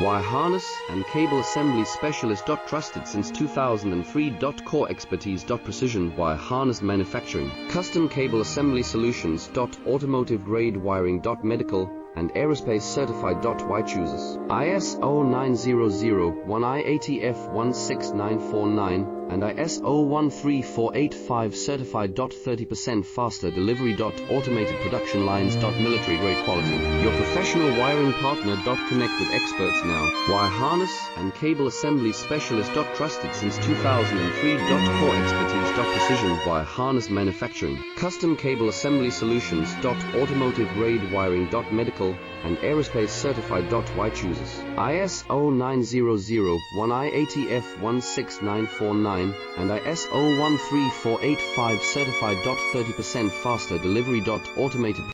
Wire harness and cable assembly specialist. Trusted since 2003. Core expertise. Precision wire harness manufacturing. Custom cable assembly solutions. Automotive grade wiring. Medical and aerospace certified. Why chooses ISO 9001 IATF 16949 and ISO 13485 certified. 30% faster delivery. Automated production lines. Military grade quality. Your professional wiring partner. Connect with experts now. Wire harness and cable assembly specialist. Trusted since 2003. Core expertise. Precision wire harness manufacturing. Custom cable assembly solutions. Automotive grade wiring. Medical and aerospace certified. Why chooses ISO 9001 IATF 16949 and ISO 13485 certified. 30% faster delivery. Automated